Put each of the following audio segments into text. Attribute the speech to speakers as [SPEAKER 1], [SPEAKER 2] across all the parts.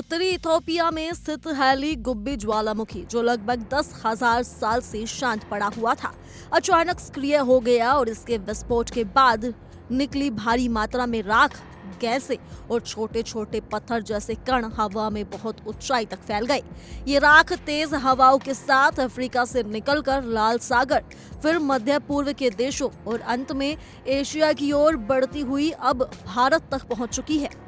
[SPEAKER 1] उत्तरी इथोपिया में स्थित हैली गुब्बी ज्वालामुखी, जो लगभग 10,000 साल से शांत पड़ा हुआ था, अचानक सक्रिय हो गया और इसके विस्फोट के बाद निकली भारी मात्रा में राख, गैसें और छोटे छोटे पत्थर जैसे कण हवा में बहुत ऊंचाई तक फैल गए। ये राख तेज हवाओं के साथ अफ्रीका से निकलकर लाल सागर, फिर मध्य पूर्व के देशों और अंत में एशिया की ओर बढ़ती हुई अब भारत तक पहुंच चुकी है।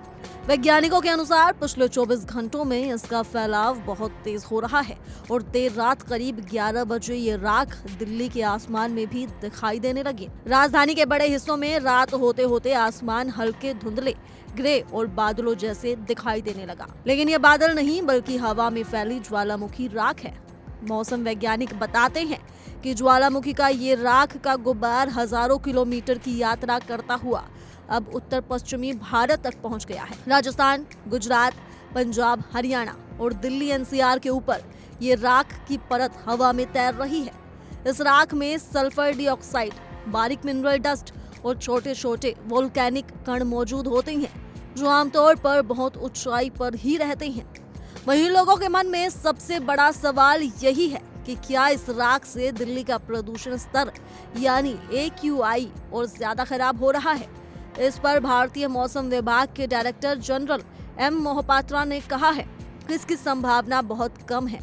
[SPEAKER 1] वैज्ञानिकों के अनुसार पिछले 24 घंटों में इसका फैलाव बहुत तेज हो रहा है और देर रात करीब 11 बजे ये राख दिल्ली के आसमान में भी दिखाई देने लगी। राजधानी के बड़े हिस्सों में रात होते होते आसमान हल्के धुंधले, ग्रे और बादलों जैसे दिखाई देने लगा। लेकिन ये बादल नहीं बल्कि हवा में फैली ज्वालामुखी राख है। मौसम वैज्ञानिक बताते हैं कि ज्वालामुखी का ये राख का गुब्बार हजारों किलोमीटर की यात्रा करता हुआ अब उत्तर पश्चिमी भारत तक पहुंच गया है। राजस्थान, गुजरात, पंजाब, हरियाणा और दिल्ली एनसीआर के ऊपर ये राख की परत हवा में तैर रही है। इस राख में सल्फर डाइऑक्साइड, बारीक मिनरल डस्ट और छोटे छोटे वोल्केनिक कण मौजूद होते हैं, जो आमतौर पर बहुत ऊंचाई पर ही रहते हैं। वहीं लोगों के मन में सबसे बड़ा सवाल यही है कि क्या इस राख से दिल्ली का प्रदूषण स्तर यानी AQI और ज्यादा खराब हो रहा है। इस पर भारतीय मौसम विभाग के डायरेक्टर जनरल M मोहपात्रा ने कहा है कि इसकी संभावना बहुत कम है।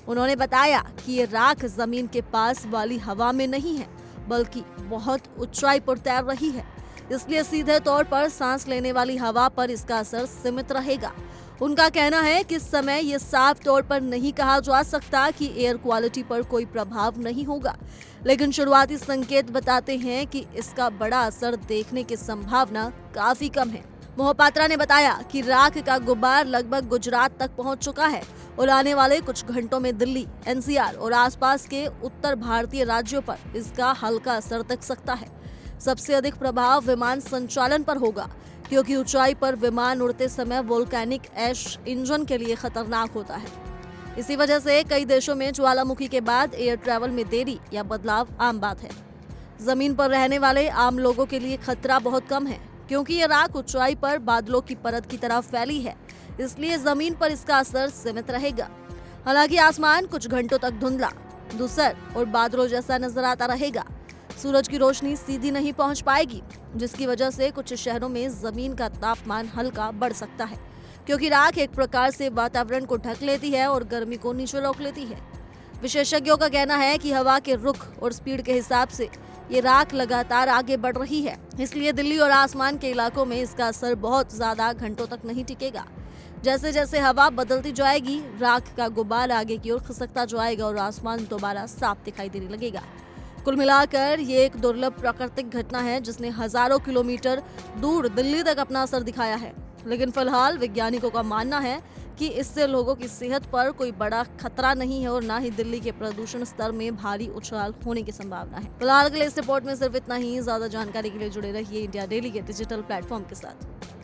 [SPEAKER 1] उन्होंने बताया कि ये राख जमीन के पास वाली हवा में नहीं है बल्कि बहुत ऊंचाई पर तैर रही है, इसलिए सीधे तौर पर सांस लेने वाली हवा पर इसका असर सीमित रहेगा। उनका कहना है कि इस समय ये साफ तौर पर नहीं कहा जा सकता कि एयर क्वालिटी पर कोई प्रभाव नहीं होगा, लेकिन शुरुआती संकेत बताते हैं कि इसका बड़ा असर देखने की संभावना काफी कम है। मोहपात्रा ने बताया कि राख का गुब्बार लगभग गुजरात तक पहुंच चुका है और आने वाले कुछ घंटों में दिल्ली, NCR और आसपास के उत्तर भारतीय राज्यों पर इसका हल्का असर दिख सकता है। सबसे अधिक प्रभाव विमान संचालन पर होगा, क्योंकि ऊंचाई पर विमान उड़ते समय वोल्केनिक ऐश इंजन के लिए खतरनाक होता है। इसी वजह से कई देशों में ज्वालामुखी के बाद एयर ट्रैवल में देरी या बदलाव आम बात है। जमीन पर रहने वाले आम लोगों के लिए खतरा बहुत कम है, क्योंकि ये राख ऊंचाई पर बादलों की परत की तरह फैली है, इसलिए जमीन पर इसका असर सीमित रहेगा। हालांकि आसमान कुछ घंटों तक धुंधला, धूसर और बादलों जैसा नजर आता रहेगा। सूरज की रोशनी सीधी नहीं पहुंच पाएगी, जिसकी वजह से कुछ शहरों में जमीन का तापमान हल्का बढ़ सकता है, क्योंकि राख एक प्रकार से वातावरण को ढक लेती है और गर्मी को नीचे रोक लेती है। विशेषज्ञों का कहना है कि हवा के रुख और स्पीड के हिसाब से ये राख लगातार आगे बढ़ रही है, इसलिए दिल्ली और आसमान के इलाकों में इसका असर बहुत ज्यादा घंटों तक नहीं टिकेगा। जैसे जैसे हवा बदलती जाएगी, राख का गुब्बार आगे की ओर खिसकता जाएगा और आसमान दोबारा साफ दिखाई देने लगेगा। कुल मिलाकर ये एक दुर्लभ प्राकृतिक घटना है जिसने हजारों किलोमीटर दूर दिल्ली तक अपना असर दिखाया है। लेकिन फिलहाल वैज्ञानिकों का मानना है कि इससे लोगों की सेहत पर कोई बड़ा खतरा नहीं है और न ही दिल्ली के प्रदूषण स्तर में भारी उछाल होने की संभावना है। फिलहाल के लिए इस रिपोर्ट में सिर्फ इतना ही। ज्यादा जानकारी के लिए जुड़े रहिए इंडिया डेली के डिजिटल प्लेटफॉर्म के साथ।